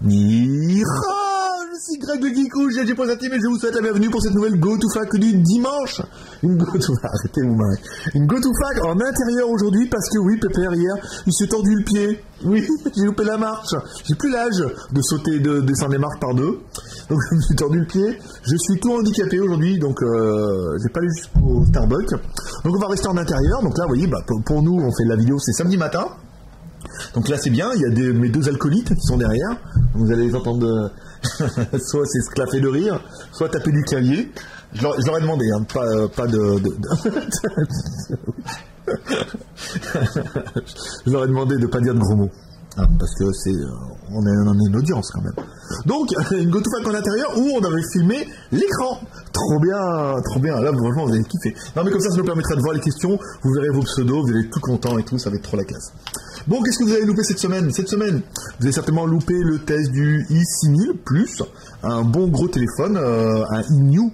Je suis Greg le Geekou, GG.team et je vous souhaite la bienvenue pour cette nouvelle GoToFac du dimanche. Une GoToFac, arrêtez vous marrer. Une GoToFac en intérieur aujourd'hui parce que oui, Pépère hier, il s'est tordu le pied. Oui, j'ai loupé la marche. J'ai plus l'âge de sauter, de descendre les marches par deux. Donc je me suis tordu le pied. Je suis tout handicapé aujourd'hui, donc j'ai pas allé jusqu'au Starbucks. Donc on va rester en intérieur. Donc là, vous voyez, pour nous, on fait de la vidéo, c'est samedi matin. Donc là c'est bien, il y a mes deux acolytes qui sont derrière. Vous allez les entendre soit s'esclaffer de rire, soit taper du clavier. Je leur ai demandé, hein, pas de... Je leur ai demandé de pas dire de gros mots. Hein, parce que on est une audience quand même. Donc, une GoToFac en intérieur où on avait filmé l'écran. Trop bien, trop bien. Là, franchement, vous allez kiffer. Non, mais comme ça nous permettra de voir les questions. Vous verrez vos pseudos, vous allez être tout content et tout. Ça va être trop la classe. Bon, qu'est-ce que vous avez loupé cette semaine? Cette semaine, vous avez certainement loupé le test du i6000 Plus, un bon gros téléphone, un i-New,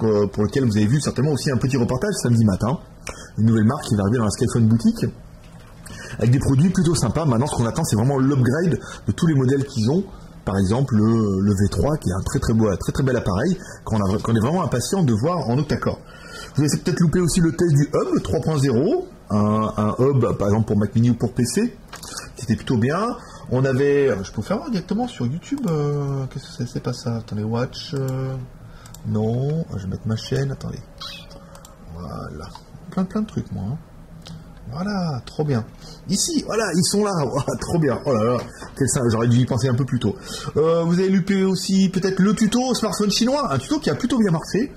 pour lequel vous avez vu certainement aussi un petit reportage samedi matin. Une nouvelle marque qui va arriver dans la Skyphone boutique, avec des produits plutôt sympas. Maintenant, ce qu'on attend, c'est vraiment l'upgrade de tous les modèles qu'ils ont. Par exemple, le V3, qui est un très bel appareil, qu'on est vraiment impatient de voir en octa-core. Vous avez peut-être loupé aussi le test du Hub 3.0, un Hub, par exemple, pour Mac Mini ou pour PC, qui était plutôt bien. On avait... Je peux faire voir directement sur YouTube. Qu'est-ce que c'est pas ça? Attendez, Watch... non, je vais mettre ma chaîne, attendez. Voilà. Plein de trucs, moi. Hein. Voilà, trop bien. Ici, voilà, ils sont là. Voilà, trop bien. Oh là là, quel ça, j'aurais dû y penser un peu plus tôt. Vous avez loupé aussi peut-être le tuto smartphone chinois, un tuto qui a plutôt bien marché.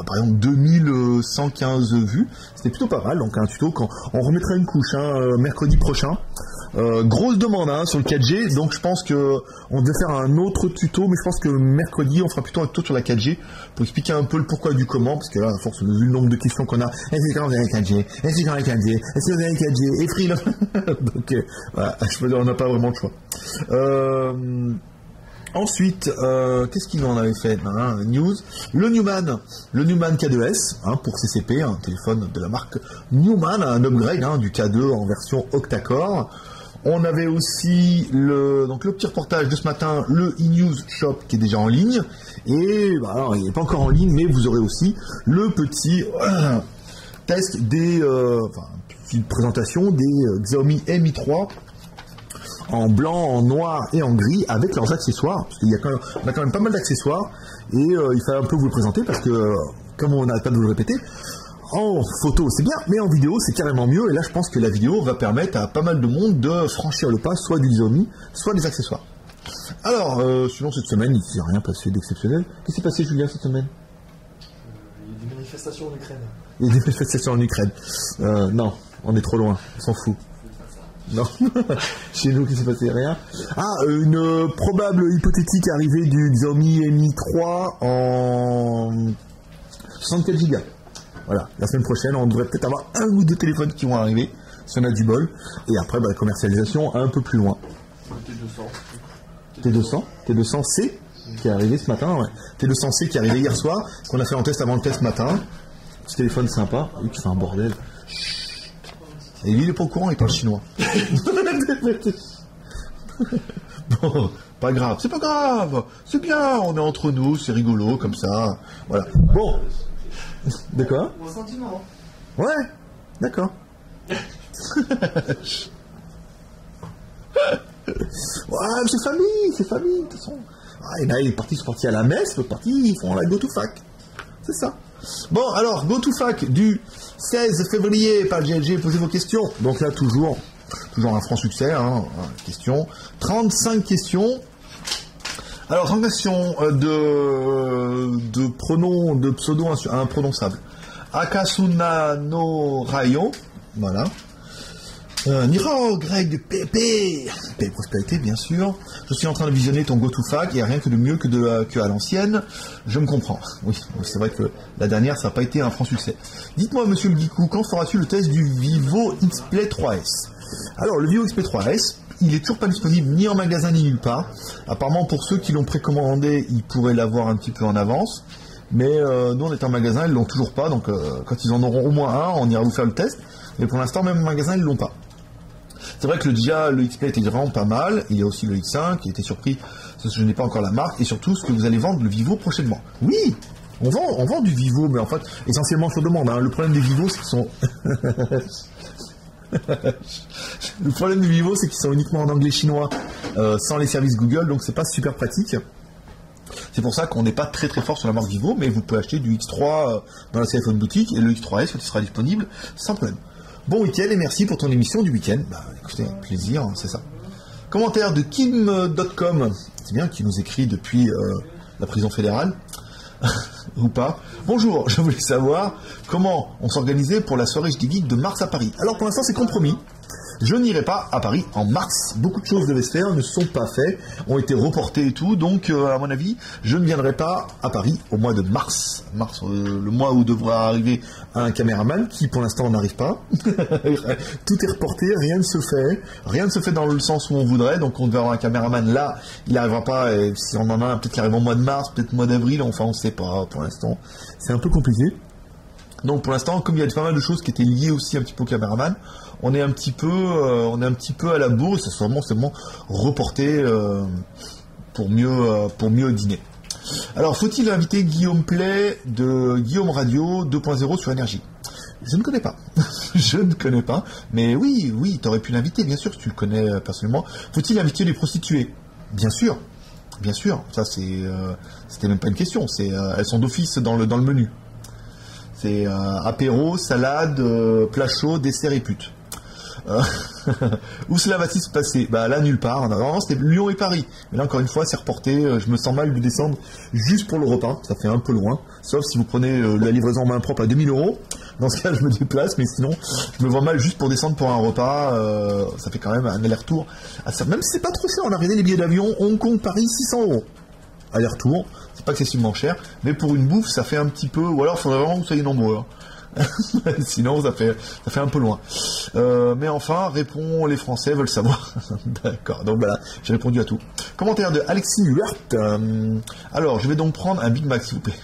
Par exemple, 2115 vues. C'était plutôt pas mal. Donc un tuto quand on remettra une couche mercredi prochain. Grosse demande sur le 4G, donc je pense que on devait faire un autre tuto, mais je pense que mercredi on fera plutôt un tuto sur la 4G pour expliquer un peu le pourquoi du comment, parce que là, à force vu le nombre de questions qu'on a, est-ce que vous avez la 4G, est-ce que vous avez la 4G, est-ce que vous avez la 4G, et free donc voilà, je peux dire, on n'a pas vraiment le choix. Ensuite, qu'est-ce qu'il en avait fait? News. Le Newman K2S, pour CCP, un téléphone de la marque Newman, un upgrade du K2 en version octa-core. On avait aussi le petit reportage de ce matin, le e-News Shop qui est déjà en ligne. Et alors, il n'est pas encore en ligne, mais vous aurez aussi le petit test des... petite présentation des Xiaomi Mi 3 en blanc, en noir et en gris avec leurs accessoires, parce qu'on a quand même pas mal d'accessoires et il fallait un peu vous le présenter parce que, comme on n'arrête pas de vous le répéter, en photo c'est bien, mais en vidéo c'est carrément mieux, et là je pense que la vidéo va permettre à pas mal de monde de franchir le pas, soit du Xiaomi, soit des accessoires. Alors, sinon cette semaine il ne s'est rien passé d'exceptionnel. Qu'est-ce qui s'est passé, Julien, cette semaine? Il y a des manifestations en Ukraine. Il y a des manifestations en Ukraine. Non, on est trop loin, on s'en fout. Non, chez nous, qui s'est passé? Rien. Une probable hypothétique arrivée du Xiaomi Mi 3 en 64 Go. Voilà, la semaine prochaine, on devrait peut-être avoir un ou deux téléphones qui vont arriver, si on a du bol. Et après, la commercialisation un peu plus loin. T200C qui est arrivé ce matin, ouais. T200C qui est arrivé hier soir, qu'on a fait en test avant le test matin. Petit téléphone sympa, oui, qui fait un bordel. Et lui, il est pas au courant, il parle chinois. Bon, pas grave, c'est pas grave, c'est bien, on est entre nous, c'est rigolo, comme ça, voilà. Bon, de quoi? Mon sentiment. Ouais, d'accord. Ouais, c'est famille, de toute façon. Et là, ils sont partis à la messe, l'autre partie, ils font la GoToFac. C'est ça. Bon, alors, GoToFac du 16 février par le GLG, posez vos questions. Donc là, toujours un franc succès, question. 35 questions. Alors, 30 questions de pronoms, de pseudo imprononçables. Akasuna no Rayo, voilà. Niro, Greg, Pépé, prospérité, bien sûr. Je suis en train de visionner ton GoToFac, et rien que de mieux que à l'ancienne. Je me comprends. Oui, c'est vrai que la dernière, ça n'a pas été un franc succès. Dites-moi, monsieur le Geekou, quand feras-tu le test du Vivo X-Play 3S? Alors, le Vivo X-Play 3S, il est toujours pas disponible ni en magasin ni nulle part. Apparemment, pour ceux qui l'ont précommandé, ils pourraient l'avoir un petit peu en avance. Mais nous, on est en magasin, ils l'ont toujours pas. Donc, quand ils en auront au moins un, on ira vous faire le test. Mais pour l'instant, même en magasin, ils l'ont pas. C'est vrai que le XP était vraiment pas mal. Il y a aussi le X5 qui était surpris parce que je n'ai pas encore la marque. Et surtout, ce que vous allez vendre le Vivo prochainement. Oui, on vend du Vivo, mais en fait, essentiellement sur demande. Hein. Le problème des Vivo, c'est qu'ils sont... Le problème des Vivo, c'est qu'ils sont uniquement en anglais chinois, sans les services Google, donc c'est pas super pratique. C'est pour ça qu'on n'est pas très très fort sur la marque Vivo, mais vous pouvez acheter du X3 dans la iPhone boutique et le X3S qui sera disponible sans problème. Bon week-end et merci pour ton émission du week-end. Bah écoutez, plaisir, hein, c'est ça. Commentaire de Kim.com, c'est bien, qui nous écrit depuis la prison fédérale, ou pas. Bonjour, je voulais savoir comment on s'organisait pour la soirée J'étais Geek de mars à Paris. Alors pour l'instant c'est compromis. Je n'irai pas à Paris en mars. Beaucoup de choses devaient se faire, ne sont pas faites, ont été reportées et tout. Donc, à mon avis, je ne viendrai pas à Paris au mois de mars. Le mois où devra arriver un caméraman qui, pour l'instant, n'arrive pas. Tout est reporté, rien ne se fait. Rien ne se fait dans le sens où on voudrait. Donc, on devait avoir un caméraman là. Il n'arrivera pas. Et si on en a un, peut-être qu'il arrive au mois de mars, peut-être au mois d'avril. Enfin, on ne sait pas pour l'instant. C'est un peu compliqué. Donc pour l'instant, comme il y a pas mal de choses qui étaient liées aussi un petit peu au caméraman, on est un petit peu à la bourre. C'est vraiment reporté pour mieux dîner. Alors, faut-il inviter Guillaume Play de Guillaume Radio 2.0 sur Énergie? Je ne connais pas. Je ne connais pas. Mais oui, tu aurais pu l'inviter, bien sûr, si tu le connais personnellement. Faut-il inviter les prostituées? Bien sûr. Bien sûr. Ça, c'était même pas une question. Elles sont d'office dans le menu. C'est apéro, salade, plat chaud, dessert et pute. Où cela va-t-il se passer? Bah là, nulle part. Normalement, c'était Lyon et Paris. Mais là, encore une fois, c'est reporté. Je me sens mal de descendre juste pour le repas. Ça fait un peu loin. Sauf si vous prenez la livraison en main propre à 2000 €. Dans ce cas, je me déplace. Mais sinon, je me vois mal juste pour descendre pour un repas. Ça fait quand même un aller-retour. Même si c'est pas trop cher. On a regardé les billets d'avion. Hong Kong, Paris, 600 €. Aller-retour. C'est pas excessivement cher. Mais pour une bouffe, ça fait un petit peu... Ou alors, il faudrait vraiment que vous soyez nombreux. Hein. Sinon, ça fait un peu loin. Mais enfin, les Français veulent savoir. D'accord, donc voilà, j'ai répondu à tout. Commentaire de Alexis Huert. Alors, je vais donc prendre un Big Mac, s'il vous plaît.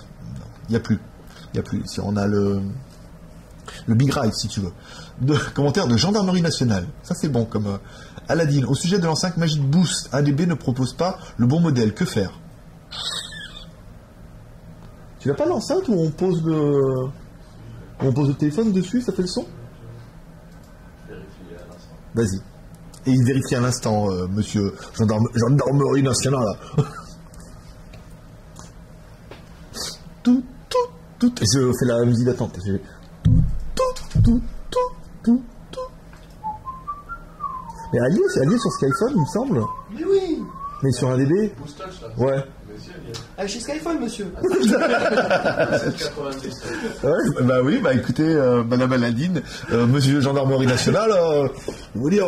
Il n'y a plus. Si on a le Big Ride, si tu veux. Commentaire de Gendarmerie Nationale. Ça, c'est bon, comme Aladdin. Au sujet de l'enceinte Magic Boost, ADB ne propose pas le bon modèle. Que faire? Tu n'as pas l'enceinte où on pose le téléphone dessus, ça fait le son? Vas-y. Et il vérifie à l'instant, monsieur Gendarmerie Nationale. Tout. Je fais la musique d'attente. Tout. Mais elle est sur Skyphone, il me semble. Mais oui. Mais sur un DB? Ouais. Ah, chez Skyphone, monsieur. Ouais, bah oui, bah écoutez, madame Aladine, monsieur Gendarmerie Nationale, je veux dire,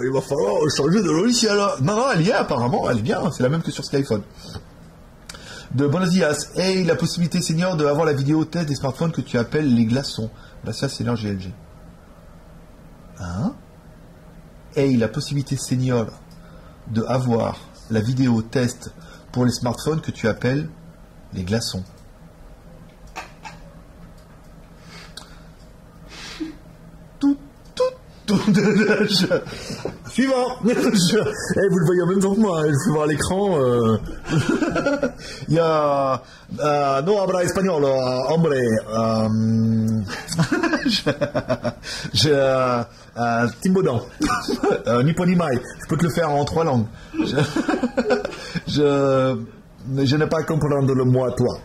il va falloir changer de logiciel. Non, elle y est apparemment, elle est bien, c'est la même que sur Skyphone. De Buenos Dias, et la possibilité senior de avoir la vidéo test des smartphones que tu appelles les glaçons. Bah ça, c'est leur GLG. Hein? Et la possibilité senior de avoir la vidéo test pour les smartphones que tu appelles les glaçons. Tout. Suivant. Vous le voyez en même temps que moi, je peux voir l'écran. Il y a no habla espagnol, hombre. Timbodan. Nipponimai. Je peux te le faire en 3 langues. Je n'ai pas comprendre le mot à toi.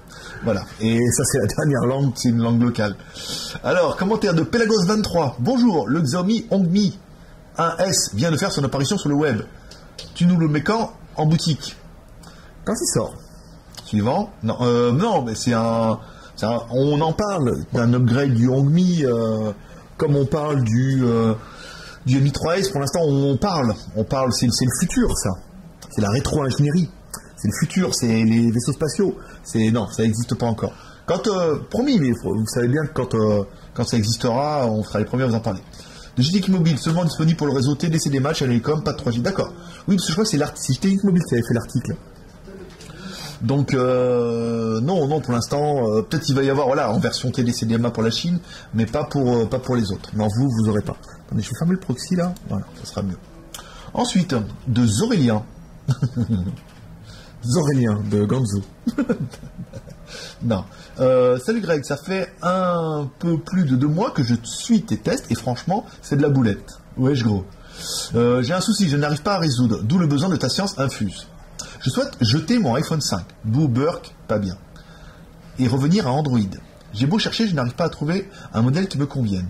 Voilà. Et ça, c'est la dernière langue, c'est une langue locale. Alors, commentaire de Pelagos23. Bonjour, le Xiaomi Hongmi 1S vient de faire son apparition sur le web. Tu nous le mets quand? En boutique. Quand il sort. Suivant. Non, mais on en parle d'un upgrade du Hongmi, comme on parle du Mi 3S. Pour l'instant, on parle, c'est le futur, ça. C'est la rétro-ingénierie. C'est le futur, c'est les vaisseaux spatiaux. Non, ça n'existe pas encore. Promis, mais vous savez bien que quand ça existera, on sera les premiers à vous en parler. De GTX Mobile, seulement disponible pour le réseau TDC des matchs à l'Elecom, pas de 3G. D'accord. Oui, parce que je crois que c'est GTX Mobile qui avait fait l'article. Donc, non, pour l'instant, peut-être il va y avoir, voilà, en version TDCDMA pour la Chine, mais pas pour les autres. Non, vous aurez pas. Attendez, je vais fermer le proxy là. Voilà, ça sera mieux. Ensuite, de Zorélien. Zorélien de Ganzou. Non. Salut Greg, ça fait un peu plus de 2 mois que je suis tes tests et franchement, c'est de la boulette. Wesh gros. J'ai un souci, je n'arrive pas à résoudre, d'où le besoin de ta science infuse. Je souhaite jeter mon iPhone 5. Boo Burk, pas bien. Et revenir à Android. J'ai beau chercher, je n'arrive pas à trouver un modèle qui me convienne.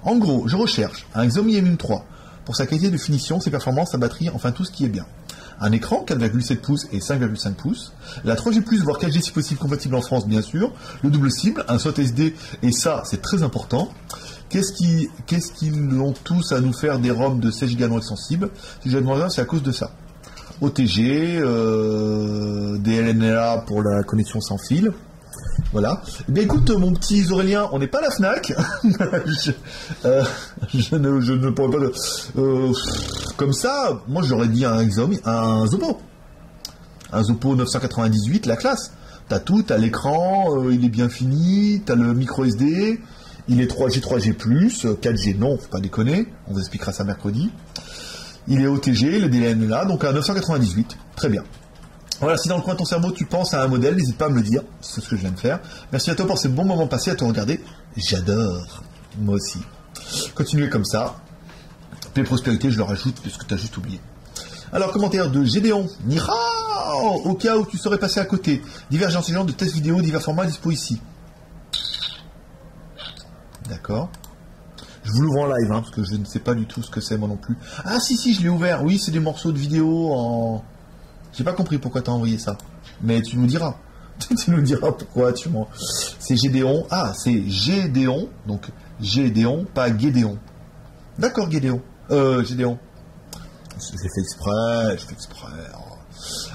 En gros, je recherche un Xiaomi Mi 3 pour sa qualité de finition, ses performances, sa batterie, enfin tout ce qui est bien. Un écran 4,7 pouces et 5,5 pouces, la 3G+, voire 4G si possible, compatible en France bien sûr, le double cible, un slot SD, et ça c'est très important. Qu'est-ce qu'ils ont tous à nous faire des ROM de 16 Go non extensibles? Si j'ai demandé, c'est à cause de ça. OTG, DLNA pour la connexion sans fil. Voilà. Eh bien écoute mon petit Aurélien, on n'est pas à la Fnac. je ne pourrais pas comme ça, moi j'aurais dit un Xiaomi, un Zopo. Un Zopo 998, la classe. T'as tout, t'as l'écran, il est bien fini, t'as le micro SD, il est 3G, 4G non, faut pas déconner, on vous expliquera ça mercredi. Il est OTG, le DLN est là, donc un 998, très bien. Voilà, si dans le coin de ton cerveau tu penses à un modèle, n'hésite pas à me le dire, c'est ce que je viens de faire. Merci à toi pour ces bons moments passés à te regarder, j'adore, moi aussi. Continuez comme ça, paix et prospérité, je le rajoute parce que tu as juste oublié. Alors, commentaire de Gédéon, Nihao, au cas où tu serais passé à côté, divers enseignants de tests vidéo, divers formats dispo ici. D'accord. Je vous l'ouvre en live, parce que je ne sais pas du tout ce que c'est moi non plus. Ah si, je l'ai ouvert, oui, c'est des morceaux de vidéo en... J'ai pas compris pourquoi t'as envoyé ça. Mais tu nous diras. Tu nous diras pourquoi tu m'en... C'est Gédéon. Ah, c'est Gédéon. Donc Gédéon, pas Guédéon. D'accord, Gédéon. Gédéon. J'ai fait exprès.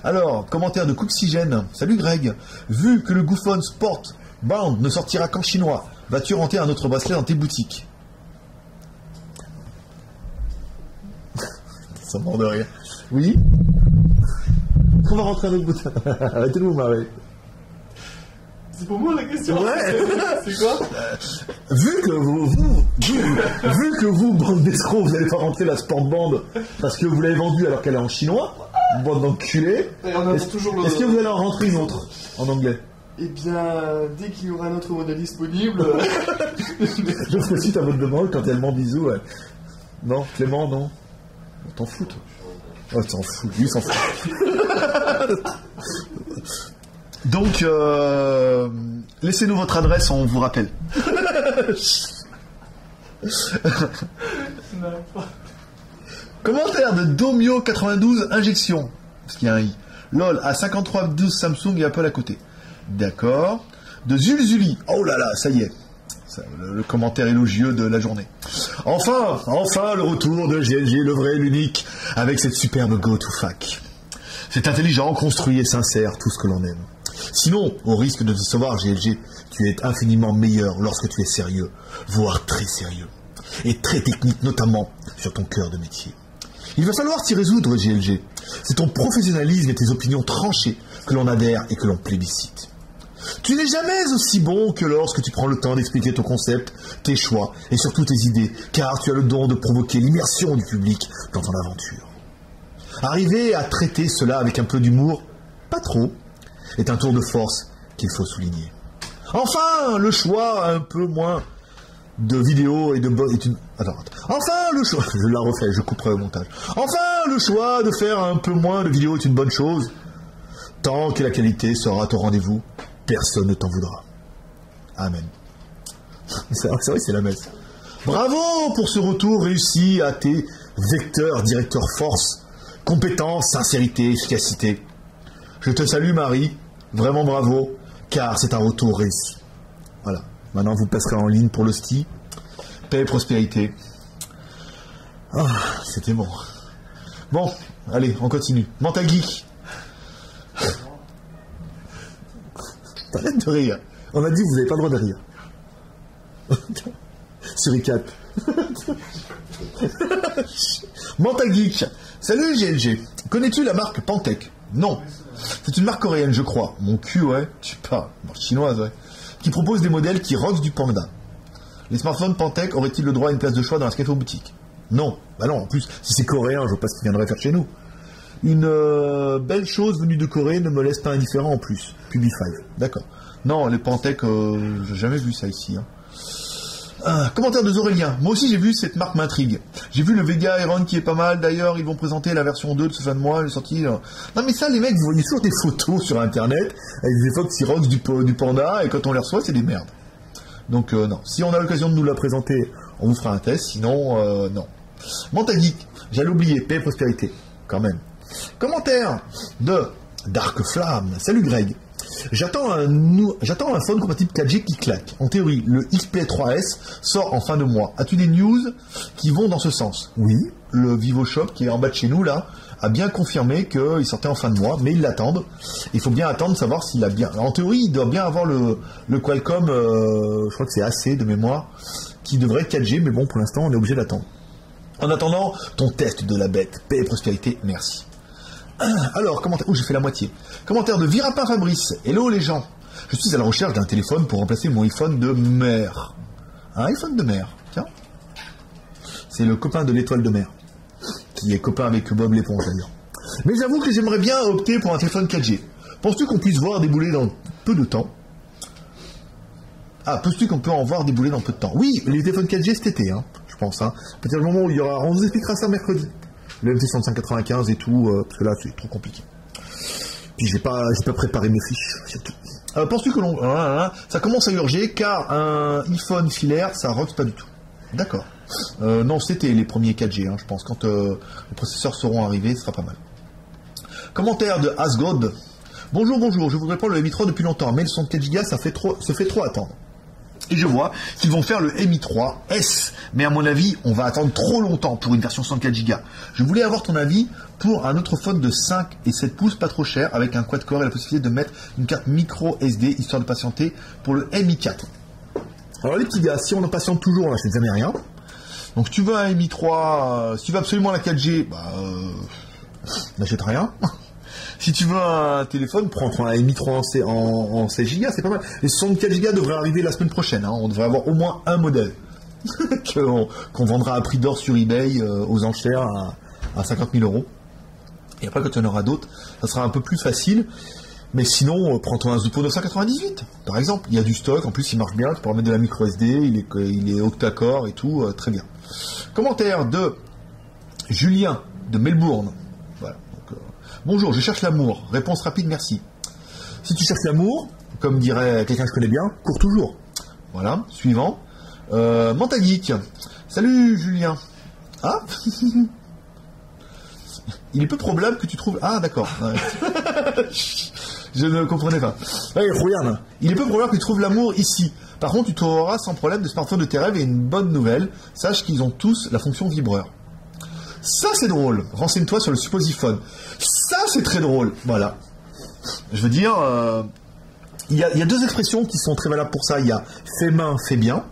Alors, commentaire de Coxygène. Salut Greg. Vu que le Goophone Sport Band ne sortira qu'en chinois, vas-tu renter un autre bracelet dans tes boutiques? Ça me rend de rire. Oui. On va rentrer un autre bouton. Arrêtez de vous marrer. C'est pour moi la question. Ouais. C'est quoi? Vu que vous, bande d'escrocs, vous n'allez pas rentrer la Sport Band parce que vous l'avez vendue alors qu'elle est en chinois, bande d'enculés. Est-ce que vous allez en rentrer une autre en anglais? Eh bien, dès qu'il y aura un autre modèle disponible. Je ferai suite à votre demande quand elle m'en bisous. Ouais. Non, Clément, non. T'en fous, toi. Oh, t'en fous, lui, s'en fout. Donc, laissez-nous votre adresse, on vous rappelle. Commentaire de Domio92 Injection. Parce qu'il y a un i. LOL, à 5312 Samsung et Apple à côté. D'accord. De Zulzuli. Oh là là, ça y est. Le commentaire élogieux de la journée. Enfin, le retour de GLG, le vrai, l'unique, avec cette superbe go-to-fac. C'est intelligent, construit et sincère, tout ce que l'on aime. Sinon, au risque de te savoir, GLG, tu es infiniment meilleur lorsque tu es sérieux, voire très sérieux. Et très technique, notamment sur ton cœur de métier. Il va falloir t'y résoudre, GLG. C'est ton professionnalisme et tes opinions tranchées que l'on adhère et que l'on plébiscite. Tu n'es jamais aussi bon que lorsque tu prends le temps d'expliquer ton concept, tes choix et surtout tes idées, car tu as le don de provoquer l'immersion du public dans ton aventure. Arriver à traiter cela avec un peu d'humour, pas trop, est un tour de force qu'il faut souligner. Enfin, le choix un peu moins de vidéos et de est une... Attends. Enfin, le choix... Je la refais, je couperai au montage. Enfin, le choix de faire un peu moins de vidéos est une bonne chose. Tant que la qualité sera au rendez-vous, personne ne t'en voudra. Amen. C'est vrai, c'est la messe. Bravo pour ce retour réussi à tes vecteurs, directeurs force, compétence, sincérité, efficacité. Je te salue Marie, vraiment bravo, car c'est un retour réussi. Voilà. Maintenant vous passerez en ligne pour le ski. Paix et prospérité. Ah, c'était bon. Bon, allez, on continue. Mentagui. Arrête de rire. On a dit que vous n'avez pas le droit de rire. Suricat. Mentagui. Salut GLG. Connais-tu la marque Pantech? Non. C'est une marque coréenne, je crois. Mon cul, ouais. Je sais pas. Marque chinoise, ouais. Qui propose des modèles qui roxent du panda. Les smartphones Pantech auraient-ils le droit à une place de choix dans la Skyphone boutique? Non, bah non, en plus, si c'est coréen, je vois pas ce qu'il viendrait faire chez nous. Une belle chose venue de Corée ne me laisse pas indifférent en plus. Publi5, d'accord. Non, les Pantech, j'ai jamais vu ça ici. Commentaire de Zorélien. Moi aussi j'ai vu, cette marque m'intrigue. J'ai vu le Vega Iron qui est pas mal, d'ailleurs ils vont présenter la version 2 de ce fin de mois, elle est sortie... Non mais ça les mecs, vous voyez toujours des photos sur internet, avec des Fox Xerox du Panda, et quand on les reçoit c'est des merdes. Donc non, si on a l'occasion de nous la présenter, on vous fera un test, sinon non. Montageek, j'allais oublier, paix et prospérité, quand même. Commentaire de Dark Flamme. Salut Greg. J'attends un phone compatible 4G qui claque. En théorie, le XP 3S sort en fin de mois. As-tu des news qui vont dans ce sens? Oui, le VivoShop qui est en bas de chez nous là a bien confirmé qu'il sortait en fin de mois, mais ils l'attendent. Il faut bien attendre, savoir s'il a bien... En théorie, il doit bien avoir le Qualcomm, je crois que c'est AC de mémoire, qui devrait être 4G, mais bon, pour l'instant, on est obligé d'attendre. En attendant, ton test de la bête, paix et prospérité, merci. Alors, commentaire... j'ai fait la moitié. Commentaire de Virapin Fabrice. Hello les gens. Je suis à la recherche d'un téléphone pour remplacer mon iPhone de mer. Un iPhone de mer, tiens. C'est le copain de l'étoile de mer. Qui est copain avec Bob l'éponge d'ailleurs. Mais j'avoue que j'aimerais bien opter pour un téléphone 4G. Penses-tu qu'on puisse voir débouler dans peu de temps? Penses-tu qu'on peut en voir débouler dans peu de temps? Oui, les téléphones 4G cet été, je pense. À partir du moment où il y aura... On vous expliquera ça mercredi. Le MT6595 et tout, parce que là c'est trop compliqué. Puis j'ai pas préparé mes fiches, surtout. Penses-tu que ça commence à urger, car un iPhone filaire, ça roxe pas du tout. D'accord. Non, c'était les premiers 4G, je pense. Quand les processeurs seront arrivés, ce sera pas mal. Commentaire de Asgod. Bonjour, je voudrais prendre le Mi 3 depuis longtemps, mais le son de 4 Go se fait trop attendre. Et je vois qu'ils vont faire le Mi 3S, mais à mon avis, on va attendre trop longtemps pour une version 64 Go. Je voulais avoir ton avis pour un autre phone de 5 et 7 pouces, pas trop cher, avec un quad-core et la possibilité de mettre une carte micro SD, histoire de patienter pour le Mi 4. Alors les petits gars, si on en patiente toujours, on n'achète jamais rien. Donc si tu veux un Mi 3, si tu veux absolument la 4G, n'achète rien. Si tu veux un téléphone, prends un Mi 3 en 16 Go, c'est pas mal. Les 64 Go devraient arriver la semaine prochaine. On devrait avoir au moins un modèle qu'on vendra à prix d'or sur eBay aux enchères à 50 000 €. Et après, quand il y en aura d'autres, ça sera un peu plus facile. Mais sinon, prends-toi un Zupo 998, par exemple. Il y a du stock, en plus il marche bien, tu peux mettre de la micro SD, il est octa-core et tout, très bien. Commentaire de Julien de Melbourne. Voilà. Donc, bonjour, je cherche l'amour. Réponse rapide, merci. Si tu cherches l'amour, comme dirait quelqu'un que je connais bien, cours toujours. Voilà, suivant. Montageek. Salut Julien. Il est peu probable que tu trouves... d'accord. Je ne comprenais pas. Regarde. Il est peu probable que tu trouves l'amour ici. Par contre, tu trouveras sans problème des smartphones de tes rêves et une bonne nouvelle. Sache qu'ils ont tous la fonction vibreur. Ça, c'est drôle. Renseigne-toi sur le supposiphone. Ça, c'est très drôle. Voilà. Je veux dire, il y a deux expressions qui sont très valables pour ça. Il y a « fait main, fait bien »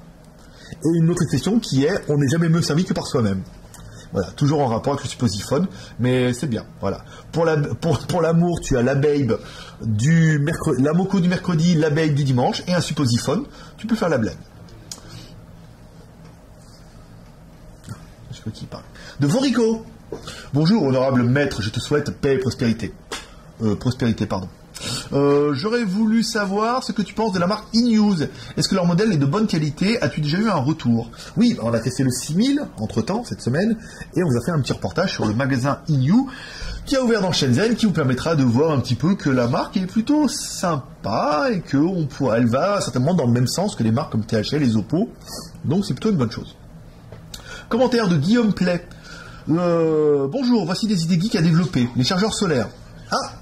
et une autre expression qui est « on n'est jamais mieux servi que par soi-même ». Voilà, toujours en rapport avec le supposiphone, mais c'est bien, voilà. Pour l'amour, tu as la babe la moco du mercredi, la babe du dimanche, et un supposiphone, tu peux faire la blague. Je sais pas qui parle. De Vorico. Bonjour, honorable maître, je te souhaite paix et prospérité. Prospérité, pardon. J'aurais voulu savoir ce que tu penses de la marque eNews. Est-ce que leur modèle est de bonne qualité? As-tu déjà eu un retour? Oui, on a testé le 6000 entre-temps, cette semaine, et on vous a fait un petit reportage sur le magasin eNews qui a ouvert dans Shenzhen, qui vous permettra de voir un petit peu que la marque est plutôt sympa et elle va certainement dans le même sens que les marques comme THL et Oppo. Donc c'est plutôt une bonne chose. Commentaire de Guillaume Play. Bonjour, voici des idées geeks à développer. Les chargeurs solaires.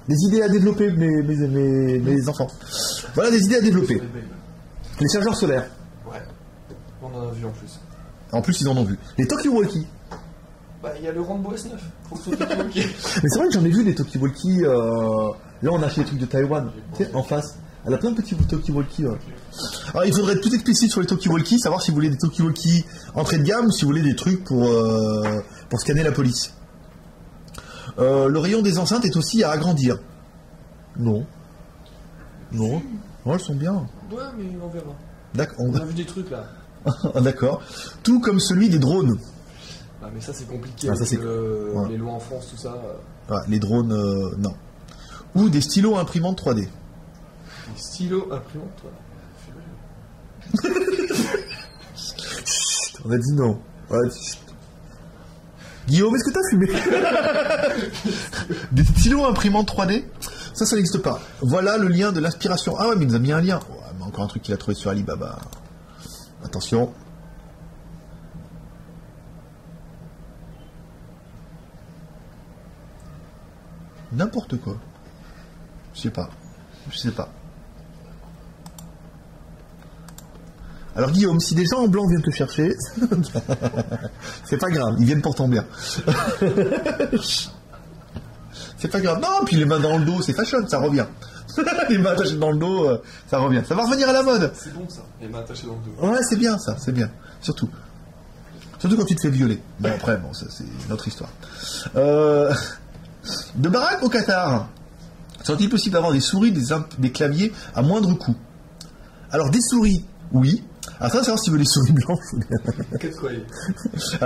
Des idées à développer, mes enfants. Voilà des idées à développer. Les chargeurs solaires. Ouais. On en a vu en plus. En plus, ils en ont vu. Les Talkie-Walkie. Il y a le Rambo S9. Faut que ce soit Talkie-Walkie. Mais c'est vrai que j'en ai vu des Talkie-Walkie. Là, on a acheté les trucs de Taïwan. Tu sais, en face. Elle a plein de petits Talkie-Walkie. Alors, il faudrait être plus explicite sur les Talkie-Walkie, savoir si vous voulez des Talkie-Walkie entrée de gamme ou si vous voulez des trucs pour scanner la police. Le rayon des enceintes est aussi à agrandir. Non. Non, elles sont bien. Ouais, mais on verra. D'accord. On a vu des trucs là. D'accord. Tout comme celui des drones. Ah, mais ça c'est compliqué. Ah, ça, c'est... Ouais. Les lois en France, tout ça. Ouais, les drones, non. Ou des stylos imprimantes 3D. Des stylos imprimantes, On a dit non. Ouais. Guillaume, est-ce que t'as fumé? Des stylos imprimantes 3D? Ça n'existe pas. Voilà le lien de l'inspiration. Ah ouais, mais il nous a mis un lien. Ouais, mais encore un truc qu'il a trouvé sur Alibaba. Attention. N'importe quoi. Je sais pas. Alors Guillaume, si des gens en blanc viennent te chercher, c'est pas grave, ils viennent pour ton bien. C'est pas grave. Non, puis les mains dans le dos, c'est fashion, ça revient. Les mains attachées dans le dos, ça revient. Ça va revenir à la mode. C'est bon ça, les mains attachées dans le dos. Ouais, c'est bien ça, c'est bien. Surtout quand tu te fais violer. Bon après, bon, ça c'est notre histoire. De Barack au Qatar, serait-il possible d'avoir des souris, des claviers à moindre coût? Alors des souris, oui. Alors ça, savoir si tu veux les souris blanches ou bien. Qu'est-ce que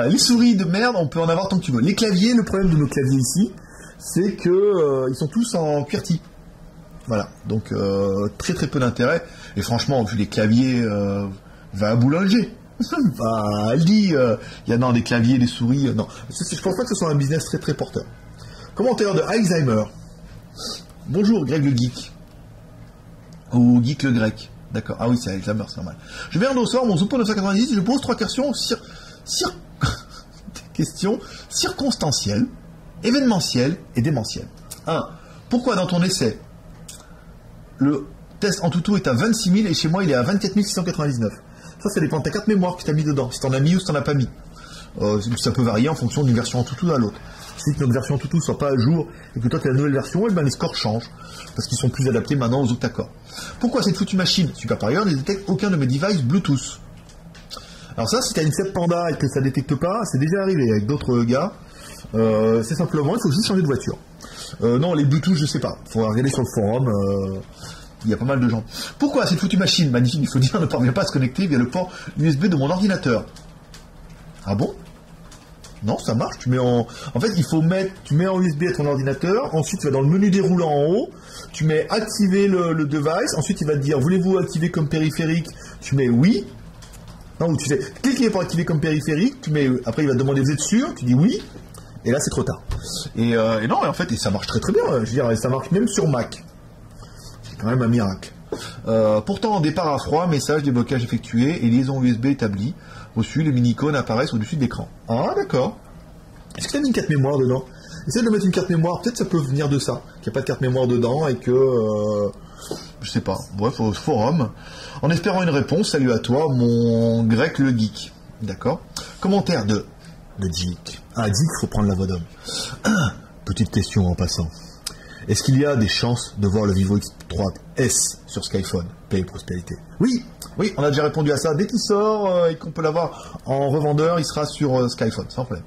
les souris de merde, on peut en avoir tant que tu veux. Les claviers, le problème de nos claviers ici, c'est que ils sont tous en QWERTY. Voilà, donc très très peu d'intérêt. Et franchement, vu les claviers, va à Boulanger. Elle dit, il y a des claviers, des souris. Non, je pense pas que ce soit un business très très porteur. Commentaire de Alzheimer. Bonjour Greg le geek. Ou geek le grec. D'accord. Ah oui, c'est Alzheimer, c'est normal. Je viens de soir mon Zoopo 990, je pose 3 questions questions circonstancielles, événementielles et démentielles. 1. Pourquoi dans ton essai, le test en toutou est à 26 000 et chez moi il est à 24 699? Ça dépend de ta carte mémoire que tu as mis dedans, si tu en as mis ou si tu n'en as pas mis. Ça peut varier en fonction d'une version en toutou à l'autre. Si notre version toutou ne soit pas à jour et que toi tu as la nouvelle version, les scores changent parce qu'ils sont plus adaptés maintenant aux octa-core. Pourquoi cette foutue machine Super Power ne détecte aucun de mes devices Bluetooth? Alors ça, si tu as une 7 Panda et que ça ne détecte pas, c'est déjà arrivé avec d'autres gars. C'est simplement, il faut juste changer de voiture. Non, les Bluetooth, je sais pas. Il faut regarder sur le forum. Il y a pas mal de gens. Pourquoi cette foutue machine magnifique, il faut dire, ne parvient pas à se connecter via le port USB de mon ordinateur? Ah bon? Non, ça marche. Tu mets en fait, tu mets en USB à ton ordinateur. Ensuite, tu vas dans le menu déroulant en haut. Tu mets activer le device. Ensuite, il va te dire, voulez-vous activer comme périphérique? Tu mets oui. Non, ou tu fais cliquer pour activer comme périphérique. Après, il va te demander vous êtes sûr? Tu dis oui. Et là, c'est trop tard. Et non, en fait, ça marche très très bien. Je veux dire, ça marche même sur Mac. C'est quand même un miracle. Pourtant, en départ à froid, message déblocage effectué et liaison USB établie. Reçu, les mini-icônes apparaissent au-dessus de l'écran. Ah, d'accord. Est-ce que tu as mis une carte mémoire dedans? Essaye de mettre une carte mémoire, peut-être ça peut venir de ça, qu'il n'y a pas de carte mémoire dedans et que... je sais pas. Bref, au forum. En espérant une réponse, salut à toi, mon grec le geek. D'accord. Commentaire de geek. Ah, geek, faut prendre la voix d'homme. Petite question en passant. Est-ce qu'il y a des chances de voir le Vivo X3S sur Skyphone? Paix et prospérité. Oui, on a déjà répondu à ça. Dès qu'il sort et qu'on peut l'avoir en revendeur, il sera sur Skyphone, sans problème.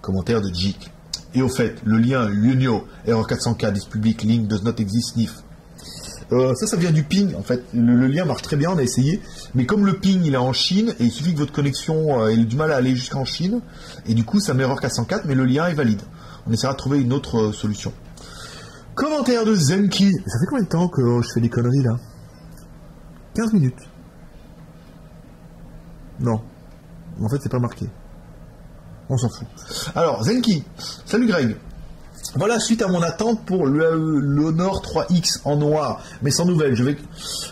Commentaire de Geek. Et au fait, le lien Lunio, erreur 404, this public link does not exist, sniff. Ça vient du ping, en fait. Le lien marche très bien, on a essayé. Mais comme le ping, il est en Chine, et il suffit que votre connexion ait du mal à aller jusqu'en Chine, et du coup, ça met erreur 404, mais le lien est valide. On essaiera de trouver une autre solution. Commentaire de Zenki. Ça fait combien de temps que je fais des conneries, là? 15 minutes. Non. En fait, c'est pas marqué. On s'en fout. Alors, Zenki. Salut Greg. Voilà, suite à mon attente pour l'Honor 3X en noir, mais sans nouvelles,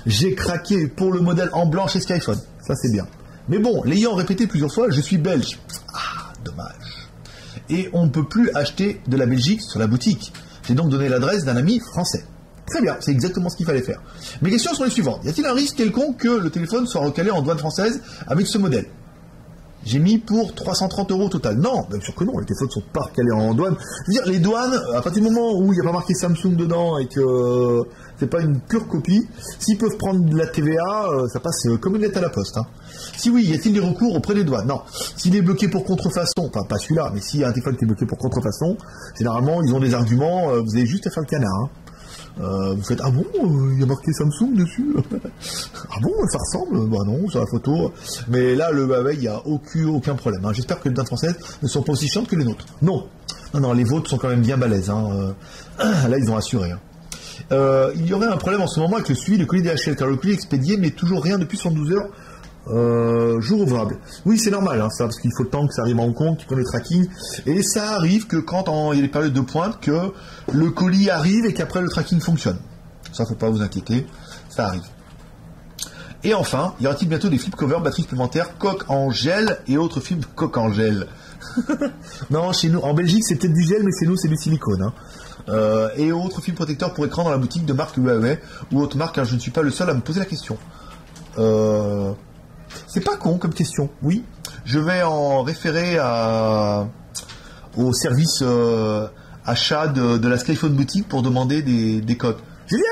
j'ai craqué pour le modèle en blanc chez Skyphone. Ça, c'est bien. Mais bon, l'ayant répété plusieurs fois, je suis belge. Ah, dommage. Et on ne peut plus acheter de la Belgique sur la boutique. J'ai donc donné l'adresse d'un ami français. Très bien, c'est exactement ce qu'il fallait faire. Mes questions sont les suivantes. Y a-t-il un risque quelconque que le téléphone soit recalé en douane française avec ce modèle? J'ai mis pour 330 € au total. Non, bien sûr que non, les téléphones ne sont pas recalés en douane. Je veux dire, les douanes, à partir du moment où il n'y a pas marqué Samsung dedans et que c'est pas une pure copie, s'ils peuvent prendre de la TVA, ça passe comme une lettre à la poste. Hein. Si oui, y a-t-il des recours auprès des douanes? Non. S'il est bloqué pour contrefaçon, enfin pas celui-là, mais s'il y a un téléphone qui est bloqué pour contrefaçon, généralement ils ont des arguments, vous avez juste à faire le canard. Hein. Vous faites ah bon, il y a marqué Samsung dessus. Ah bon, ça ressemble. Bah non, sur la photo. Mais là, le Huawei, il n'y a aucun problème. Hein. J'espère que les dates françaises ne sont pas aussi chiantes que les nôtres. Non, les vôtres sont quand même bien balèzes. Hein. Là, ils ont assuré. Hein. Il y aurait un problème en ce moment avec le suivi de colis DHL, car le colis est expédié, mais toujours rien depuis 72 heures. Jour ouvrable. Oui, c'est normal, hein, ça, parce qu'il faut le temps que ça arrive à Hong Kong, qu'ils prennent le tracking. Et ça arrive que quand il y a des périodes de pointe, que le colis arrive et qu'après le tracking fonctionne. Ça, faut pas vous inquiéter, ça arrive. Et enfin, y aura-t-il bientôt des flip covers, batteries supplémentaires, coques en gel et autres films coques en gel? Non, chez nous, en Belgique, c'est peut-être du gel, mais chez nous, c'est du silicone. Hein. Et autres films protecteurs pour écran dans la boutique de marque Huawei ou autre marque, car je ne suis pas le seul à me poser la question. C'est pas con comme question, oui. Je vais en référer au service achat de la Skyphone boutique pour demander des codes. Julien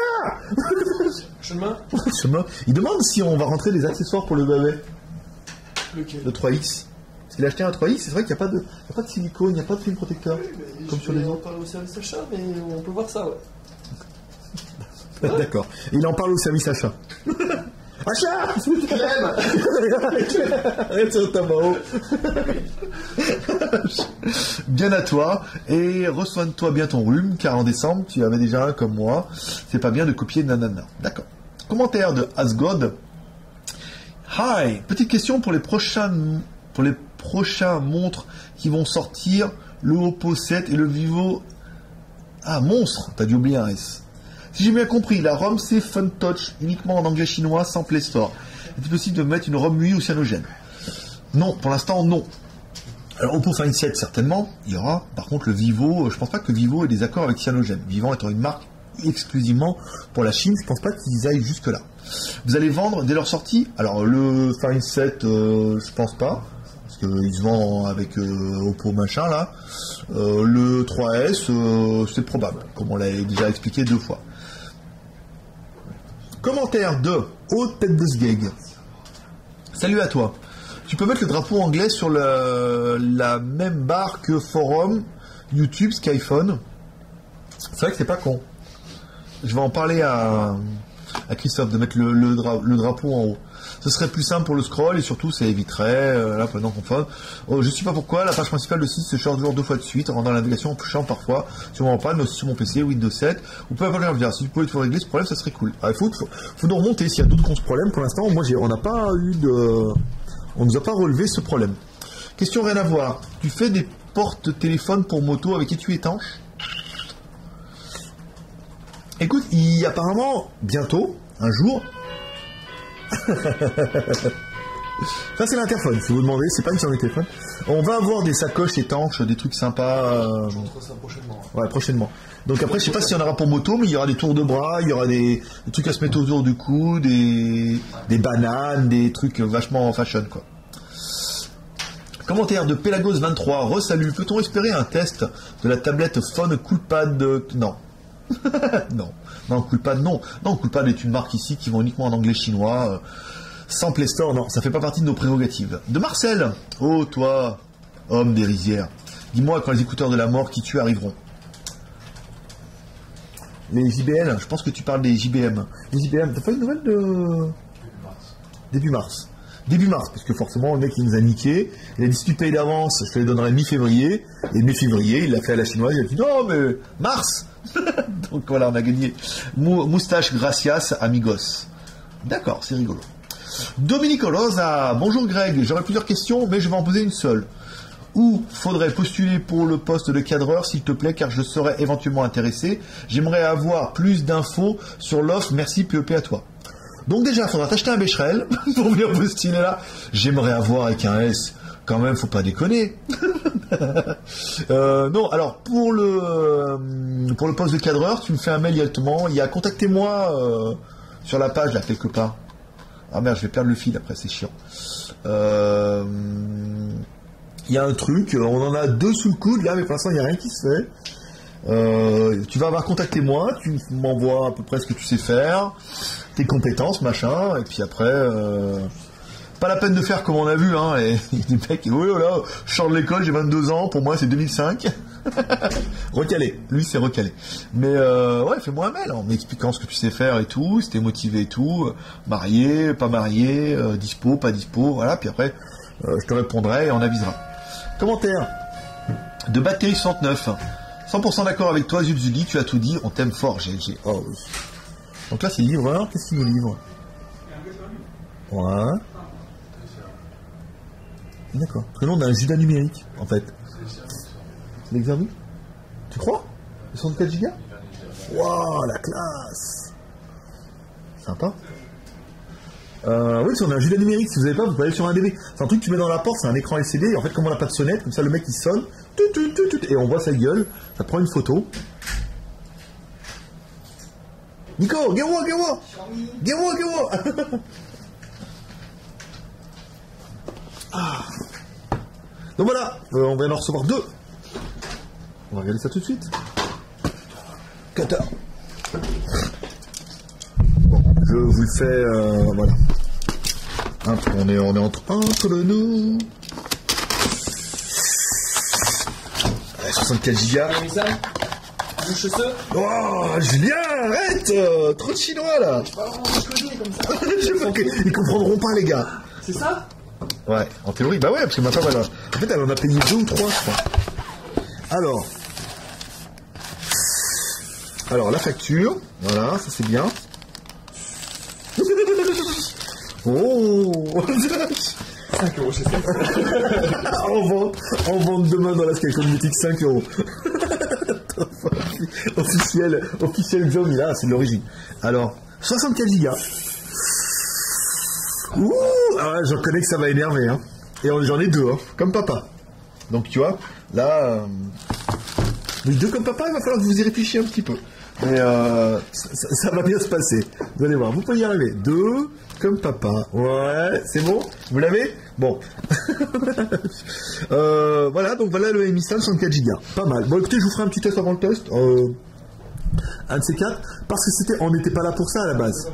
Chemin. Il demande si on va rentrer des accessoires pour le Huawei. Lequel? Le 3X. Parce qu'il a acheté un 3X, c'est vrai qu'il n'y a pas de silicone, il n'y a pas de film protecteur. Oui, comme sur les autres. On parle au service achat, mais on peut voir ça, ouais. D'accord. Il en parle au service achat. Achat Bien à toi, et reçois-toi bien ton rhume, car en décembre, tu avais déjà un comme moi. C'est pas bien de copier nanana. D'accord. Commentaire de Asgod. Hi, petite question pour les prochains montres qui vont sortir, le Oppo 7 et le Vivo... Ah, monstre, t'as dû oublier un S. Si j'ai bien compris, la ROM c'est Fun Touch, uniquement en anglais chinois, sans Play Store. Est-il possible de mettre une ROM UI ou cyanogène? Non, pour l'instant, non. Alors, Oppo Find 7, certainement, il y aura. Par contre, le Vivo, je pense pas que Vivo ait des accords avec cyanogène. Vivo étant une marque exclusivement pour la Chine, je pense pas qu'ils aillent jusque-là. Vous allez vendre dès leur sortie? Alors, le Find 7, je pense pas. Parce qu'il se vend avec Oppo machin, là. Le 3S, c'est probable, comme on l'a déjà expliqué 2 fois. Commentaire de Haute Tête de Sgeg. Salut à toi. Tu peux mettre le drapeau anglais sur la même barre que forum, YouTube, Skyphone. C'est vrai que c'est pas con. Je vais en parler à Christophe de mettre le drapeau en haut. Ce serait plus simple pour le scroll et surtout ça éviterait, là pendant qu'on fait. Je sais pas pourquoi, la page principale de site se charge toujours 2 fois de suite, rendant la navigation plus chiante parfois, sur mon panne, mais aussi sur mon PC, Windows 7, ou peu importe le bien. Si tu pouvais te régler ce problème, ça serait cool. Il faut nous remonter s'il y a d'autres qui ont ce problème. Pour l'instant, on n'a pas eu on nous a pas relevé ce problème. Question rien à voir. Tu fais des porte-téléphone pour moto avec étui étanche? Écoute, il y a apparemment, bientôt, un jour, ça c'est l'interphone, si vous demandez, c'est pas une sur le téléphone. On va avoir des sacoches étanches, des trucs sympas. Je montre ça prochainement. Ouais, prochainement. Donc après, je sais pas s'il y en aura pour moto, mais il y aura des tours de bras, il y aura des trucs à se mettre autour du cou, des bananes, des trucs vachement fashion, quoi. Commentaire de Pelagos23. Re-salut. Peut-on espérer un test de la tablette Phone Coolpad? Non. Non, Coolpad, non. Non, Coolpad est une marque ici qui vend uniquement en anglais chinois. Sans Play Store, non, ça fait pas partie de nos prérogatives. De Marcel. Oh, toi, homme des rizières. Dis-moi quand les écouteurs de la mort qui tuent arriveront. Les JBL, je pense que tu parles des JBM. Les JBM, t'as pas une nouvelle de... Début mars. Début mars, parce que forcément, le mec, il nous a niqué. Il a dit, si tu payes d'avance, je te les donnerai mi-février. Et mi-février, il l'a fait à la chinoise. Il a dit, non, mais mars. Donc voilà, on a gagné. Moustache gracias, amigos. D'accord, c'est rigolo. Dominique Rosa. Bonjour Greg, j'aurais plusieurs questions, mais je vais en poser une seule. Où faudrait postuler pour le poste de cadreur, s'il te plaît, car je serais éventuellement intéressé. J'aimerais avoir plus d'infos sur l'offre. Merci, PEP à toi. Donc déjà, il faudra t'acheter un Becherel pour venir postuler là. J'aimerais avoir avec un S. Quand même, faut pas déconner. Non, alors pour le poste de cadreur, tu me fais un mail directement. Il y a contactez-moi sur la page là quelque part. Ah merde, je vais perdre le fil après, c'est chiant. Il y a un truc, on en a 2 sous le coude là, mais pour l'instant il n'y a rien qui se fait. Tu vas avoir contactez-moi, tu m'envoies à peu près ce que tu sais faire, tes compétences, machin, et puis après, pas la peine de faire comme on a vu, hein, les mecs, oh là, je sors de l'école, j'ai 22 ans, pour moi c'est 2005, Recalé. Lui, c'est recalé. Mais ouais, fais-moi un mail en m'expliquant ce que tu sais faire et tout, si t'es motivé et tout, marié, pas marié, dispo, pas dispo, voilà. Puis après, je te répondrai et on avisera. Commentaire de Bactérie 69. 100% d'accord avec toi, Zulzuli, tu as tout dit, on t'aime fort, GLG. Oh oui. Donc là, c'est livreur, qu'est-ce qu'il nous livre? Ouais. D'accord. Parce que là, on a un Judas numérique, en fait. C'est l'examen? Tu crois? 64 Go? Waouh, la classe! Sympa. Oui, si on a un Judas numérique, si vous n'avez pas, vous pouvez aller sur un DV. C'est un truc que tu mets dans la porte, c'est un écran LCD, et en fait, comme on n'a pas de sonnette, comme ça, le mec, il sonne, et on voit sa gueule, ça te prend une photo. Nico, Gewo! Ah. Donc voilà, on vient d'en recevoir 2. On va regarder ça tout de suite. 14. Bon, je vous le fais, voilà. Hein, on est entre nous. 64 gigas. Oh, Julien, arrête! Trop de chinois là! Ils comprendront pas, les gars. C'est ça? Ouais, en théorie, bah ouais, parce que ma femme, en fait, elle en a payé 2 ou 3, je crois. Alors, la facture, voilà, ça c'est bien. Oh! 5 € chez ça. On vend demain dans la Skycon Boutique 5 €. officiel Xiaomi, là, c'est de l'origine. Alors, 64 Go. Ouh, ah ouais, j'en connais que ça va énerver, hein. Et j'en ai 2, hein, comme papa. Donc tu vois, là, oui, 2 comme papa, il va falloir que vous y réfléchissiez un petit peu. Mais ça va bien se passer. Vous allez voir, vous pouvez y arriver. 2 comme papa. Ouais, c'est bon? Vous l'avez? Bon. Voilà, donc voilà le Mi 5 64 Go. Pas mal. Bon, écoutez, je vous ferai un petit test avant le test. Un de ces 4. Parce que on n'était pas là pour ça à la base.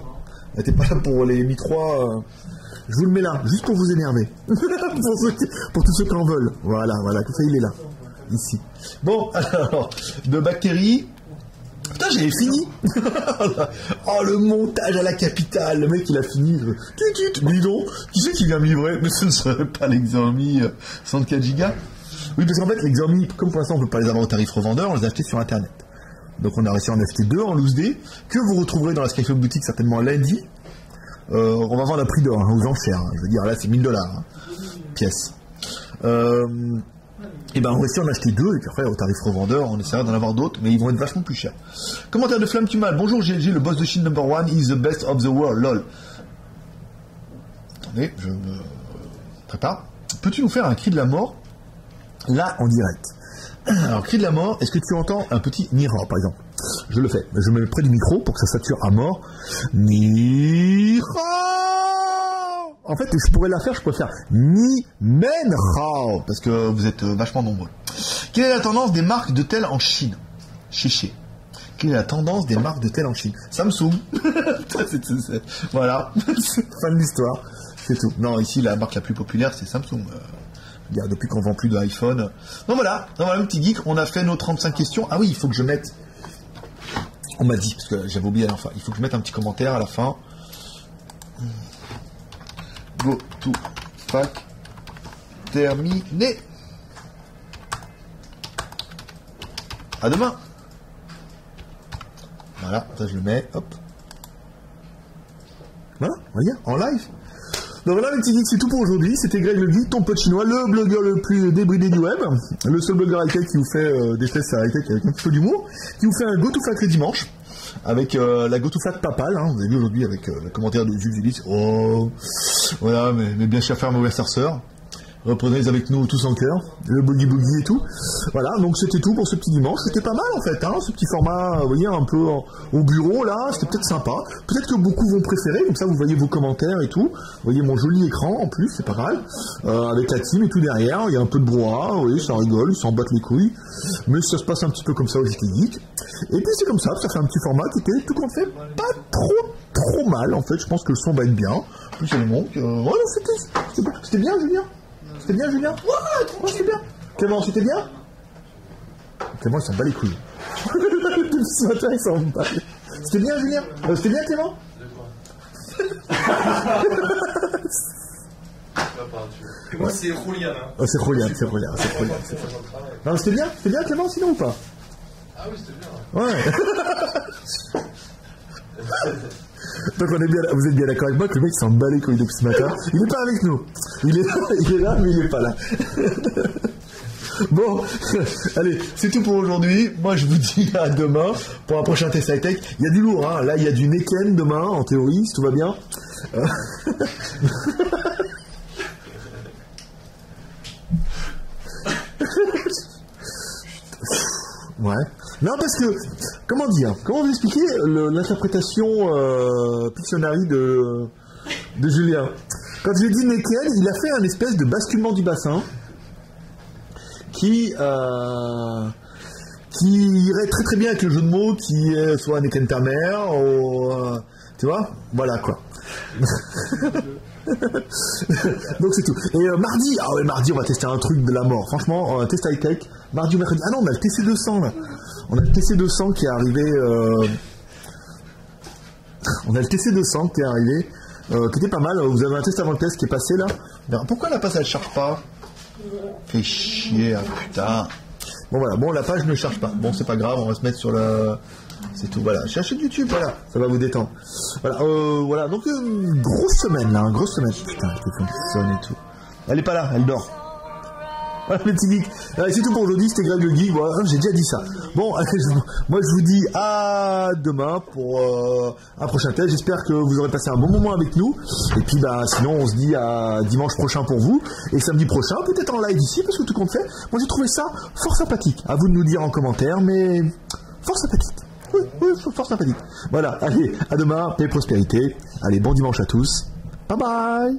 On n'était pas là pour les Mi 3. Je vous le mets là, juste pour vous énerver. pour tous ceux qui en veulent. Voilà, comme ça il est là. Ici. Bon, alors, de Bactéries. Putain, j'avais fini. Oh, le montage à la capitale. Le mec, il a fini. Dis donc, qui c'est qui vient me livrer? Mais ce ne serait pas les Xiaomi 64 Go. Oui, parce qu'en fait, les Xiaomi, comme pour l'instant, on ne peut pas les avoir au tarif revendeur, on les a achetés sur Internet. Donc, on a réussi à en acheter 2 en loose day, que vous retrouverez dans la Skyflow Boutique certainement lundi. On va vendre à prix d'or, hein, aux enchères. Hein. Je veux dire, là, c'est 1000 $, hein, pièce. Et ben, on va essayer d'en acheter 2, et puis après, au tarif revendeur, on essaiera d'en avoir d'autres, mais ils vont être vachement plus chers. Commentaire de Flamme Tumal. Bonjour GLG, le boss de Chine #1 is the best of the world, lol. Attendez, je me prépare. Peux-tu nous faire un cri de la mort, là, en direct? Alors, cri de la mort, est-ce que tu entends un petit Nira, par exemple? Je le fais. Je me mets près du micro pour que ça sature à mort. Nira. En fait, je pourrais la faire, je pourrais faire Ni Men Rao, parce que vous êtes vachement nombreux. Quelle est la tendance des marques de tel en Chine? Chiché. Quelle est la tendance des marques de tel en Chine? Samsung. Voilà. Fin de l'histoire. C'est tout. Non, ici, la marque la plus populaire, c'est Samsung. Depuis qu'on vend plus d'iPhone. Donc voilà, un petit geek, on a fait nos 35 questions. Ah oui, il faut que je mette... On m'a dit, parce que j'avais oublié à la fin, il faut que je mette un petit commentaire à la fin. Go to fac terminé. À demain. Voilà, ça je le mets, hop. Voilà, on va dire, en live. Donc voilà, les petits geeks, c'est tout pour aujourd'hui. C'était Greg le Geek, ton pote chinois, le blogueur le plus débridé du web, le seul blogueur high-tech qui vous fait des tests à high-tech avec un petit peu d'humour, qui vous fait un go-to-fac le dimanche, avec la go-to-fac papale, hein, vous avez vu aujourd'hui avec le commentaire de Jules, oh, voilà, mais bien cher frère, mauvais sœur. Reprenez avec nous tous en cœur, le boogie boogie et tout. Voilà, donc c'était tout pour ce petit dimanche. C'était pas mal en fait, hein, ce petit format, vous voyez, un peu au bureau là, c'était peut-être sympa. Peut-être que beaucoup vont préférer, comme ça vous voyez vos commentaires et tout. Vous voyez mon joli écran en plus, c'est pas mal. Avec la team et tout derrière, il y a un peu de brouhaha, vous voyez, ça rigole, ils s'en battent les couilles. Mais ça se passe un petit peu comme ça au JT Geek. Et puis c'est comme ça fait un petit format qui était tout compte fait pas trop mal en fait. Je pense que le son va être bien. En plus il y a le monde. Voilà, c'était bien Julien. C'était bien, Julien? Ouais, c'était bien. Clément, c'était bien? Clément, il s'en bat les couilles. Depuis ce matin, il s'en bat. C'était bien, Julien? C'était bien, Clément? Moi, c'est Julian. Hein. Oh, c'est Julian. Non, c'était bien, Clément, sinon ou pas? Ah oui, c'était bien. Ouais. Donc vous êtes bien d'accord avec moi que le mec s'en bat les couilles depuis ce matin. Il n'est pas avec nous. Il est là, mais il n'est pas là. Bon, allez, c'est tout pour aujourd'hui. Moi, je vous dis à demain pour un prochain test high-tech. Il y a du lourd, hein. Là, il y a du Neken demain, en théorie, si tout va bien. Ouais. Non, parce que, comment vous expliquer l'interprétation Pictionary de Julien? Quand je lui ai dit Neken, il a fait un espèce de basculement du bassin qui irait très très bien avec le jeu de mots qui est soit Neken ta mère ou tu vois, voilà quoi. Donc c'est tout. Et mardi on va tester un truc de la mort. Franchement, un test high-tech. Mardi ou mercredi. Ah non, on a le TC200 là. On a le TC200 qui est arrivé. Qui était pas mal. Vous avez un test avant le test qui est passé là. Alors, pourquoi la page elle charge pas? Fait chier, ah putain. Bon voilà, la page ne charge pas. Bon, c'est pas grave, on va se mettre sur la... C'est tout, voilà. Cherchez YouTube, voilà. Ça va vous détendre. Voilà. Donc, grosse semaine, là. Grosse semaine. Putain, le téléphone qui sonne et tout. Elle est pas là, elle dort. Voilà, le petit geek. C'est tout pour aujourd'hui, c'était Greg le geek. Voilà, j'ai déjà dit ça. Bon, moi, je vous dis à demain pour un prochain test. J'espère que vous aurez passé un bon moment avec nous. Et puis, sinon, on se dit à dimanche prochain pour vous. Et samedi prochain, peut-être en live ici, parce que tout compte fait. Moi, j'ai trouvé ça fort sympathique. À vous de nous dire en commentaire, mais fort sympathique. Oui, fort sympathique. Voilà, allez, à demain, paix et prospérité. Allez, bon dimanche à tous. Bye bye.